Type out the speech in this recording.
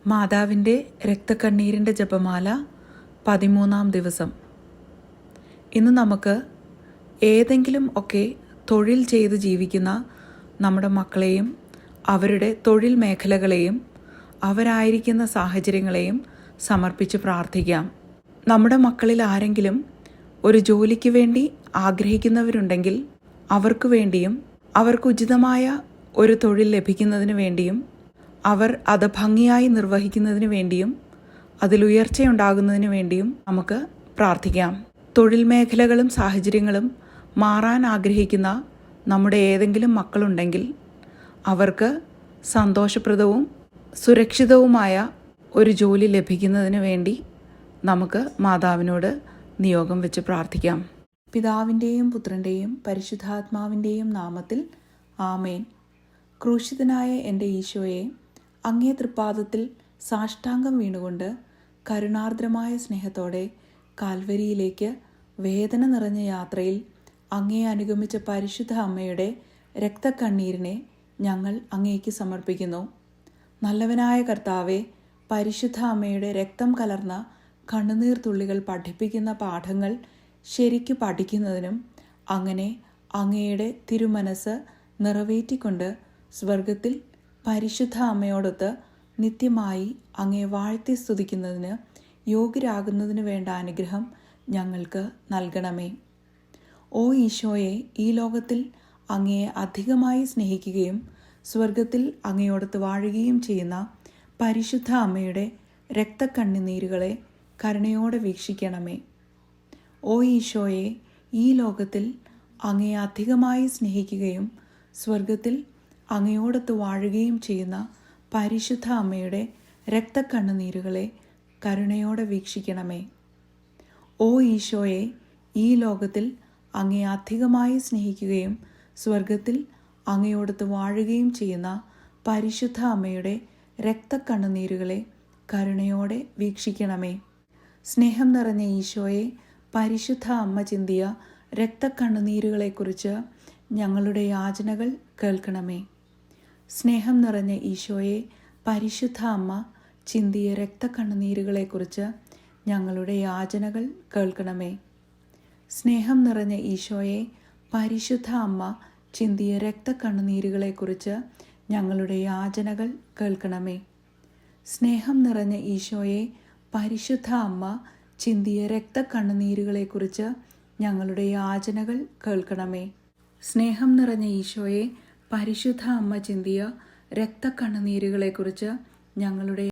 മാതാവിൻ്റെ രക്തക്കണ്ണീരിൻ്റെ ജപമാല 13-ാം ദിവസം. ഇന്ന് നമുക്ക് ഏതെങ്കിലും ഒക്കെ തൊഴിൽ ചെയ്ത് ജീവിക്കുന്ന നമ്മുടെ മക്കളെയും അവരുടെ തൊഴിൽ മേഖലകളെയും അവരായിരിക്കുന്ന സാഹചര്യങ്ങളെയും സമർപ്പിച്ച് പ്രാർത്ഥിക്കാം. നമ്മുടെ മക്കളിൽ ആരെങ്കിലും ഒരു ജോലിക്ക് വേണ്ടി ആഗ്രഹിക്കുന്നവരുണ്ടെങ്കിൽ അവർക്ക് വേണ്ടിയും അവർക്ക് ഉചിതമായ ഒരു തൊഴിൽ ലഭിക്കുന്നതിന് വേണ്ടിയും അവർ അത് ഭംഗിയായി നിർവഹിക്കുന്നതിന് വേണ്ടിയും അതിലുയർച്ചയുണ്ടാകുന്നതിന് വേണ്ടിയും നമുക്ക് പ്രാർത്ഥിക്കാം. തൊഴിൽ മേഖലകളും സാഹചര്യങ്ങളും മാറാൻ ആഗ്രഹിക്കുന്ന നമ്മുടെ ഏതെങ്കിലും മക്കളുണ്ടെങ്കിൽ അവർക്ക് സന്തോഷപ്രദവും സുരക്ഷിതവുമായ ഒരു ജോലി ലഭിക്കുന്നതിന് വേണ്ടി നമുക്ക് മാതാവിനോട് നിയോഗം വെച്ച് പ്രാർത്ഥിക്കാം. പിതാവിൻ്റെയും പുത്രൻ്റെയും പരിശുദ്ധാത്മാവിൻ്റെയും നാമത്തിൽ ആമേൻ. ക്രൂശിതനായ എൻ്റെ ഈശോയെ, അങ്ങേ തൃപ്പാദത്തിൽ സാഷ്ടാംഗം വീണുകൊണ്ട് കരുണാർദ്രമായ സ്നേഹത്തോടെ കാൽവരിയിലേക്ക് വേദന നിറഞ്ഞ യാത്രയിൽ അങ്ങേ അനുഗമിച്ച പരിശുദ്ധ അമ്മയുടെ രക്തക്കണ്ണീരിനെ ഞങ്ങൾ അങ്ങേക്ക് സമർപ്പിക്കുന്നു. നല്ലവനായ കർത്താവെ, പരിശുദ്ധ അമ്മയുടെ രക്തം കലർന്ന കണ്ണുനീർ തുള്ളികൾ പഠിപ്പിക്കുന്ന പാഠങ്ങൾ ശരിക്കു പഠിക്കുന്നതിനും അങ്ങനെ അങ്ങയുടെ തിരുമനസ് നിറവേറ്റിക്കൊണ്ട് സ്വർഗത്തിൽ പരിശുദ്ധ അമ്മയോടൊത്ത് നിത്യമായി അങ്ങേ വാഴ്ത്തി സ്തുതിക്കുന്നതിന് യോഗ്യരാകുന്നതിന് വേണ്ട അനുഗ്രഹം ഞങ്ങൾക്ക് നൽകണമേ. ഓ ഈശോയെ, ഈ ലോകത്തിൽ അങ്ങയെ അധികമായി സ്നേഹിക്കുകയും സ്വർഗത്തിൽ അങ്ങയോടൊത്ത് വാഴുകയും ചെയ്യുന്ന പരിശുദ്ധ അമ്മയുടെ രക്തക്കണ്ണുനീരുകളെ കരുണയോടെ വീക്ഷിക്കണമേ. ഓ ഈശോയെ, ഈ ലോകത്തിൽ അങ്ങയെ അധികമായി സ്നേഹിക്കുകയും സ്വർഗത്തിൽ അങ്ങയോടൊത്ത് വാഴുകയും ചെയ്യുന്ന പരിശുദ്ധ അമ്മയുടെ രക്തക്കണ്ണുനീരുകളെ കരുണയോടെ വീക്ഷിക്കണമേ. ഓ ഈശോയെ, ഈ ലോകത്തിൽ അങ്ങയെ അധികമായി സ്നേഹിക്കുകയും സ്വർഗത്തിൽ അങ്ങയോടൊത്ത് വാഴുകയും ചെയ്യുന്ന പരിശുദ്ധ അമ്മയുടെ രക്തക്കണ്ണുനീരുകളെ കരുണയോടെ വീക്ഷിക്കണമേ. സ്നേഹം നിറഞ്ഞ ഈശോയെ, പരിശുദ്ധ അമ്മ ചിന്തിയ രക്തക്കണ്ണുനീരുകളെക്കുറിച്ച് ഞങ്ങളുടെ യാചനകൾ കേൾക്കണമേ. സ്നേഹം നിറഞ്ഞ ഈശോയെ, പരിശുദ്ധ അമ്മ ചിന്തിയ രക്തക്കണ്ണുനീരുകളെക്കുറിച്ച് ഞങ്ങളുടെ യാചനകൾ കേൾക്കണമേ. സ്നേഹം നിറഞ്ഞ ഈശോയെ, പരിശുദ്ധ അമ്മ ചിന്തിയ രക്തക്കണ്ണുനീരുകളെക്കുറിച്ച് ഞങ്ങളുടെ യാചനകൾ കേൾക്കണമേ. സ്നേഹം നിറഞ്ഞ ഈശോയെ, പരിശുദ്ധ അമ്മ ചിന്തിയ രക്തക്കണ്ണുനീരുകളെക്കുറിച്ച് ഞങ്ങളുടെ യാചനകൾ കേൾക്കണമേ. സ്നേഹം നിറഞ്ഞ ഈശോയെ, പരിശുദ്ധ അമ്മ ചിന്തിയ രക്തക്കണ്ണുനീരുകളെക്കുറിച്ച് ഞങ്ങളുടെ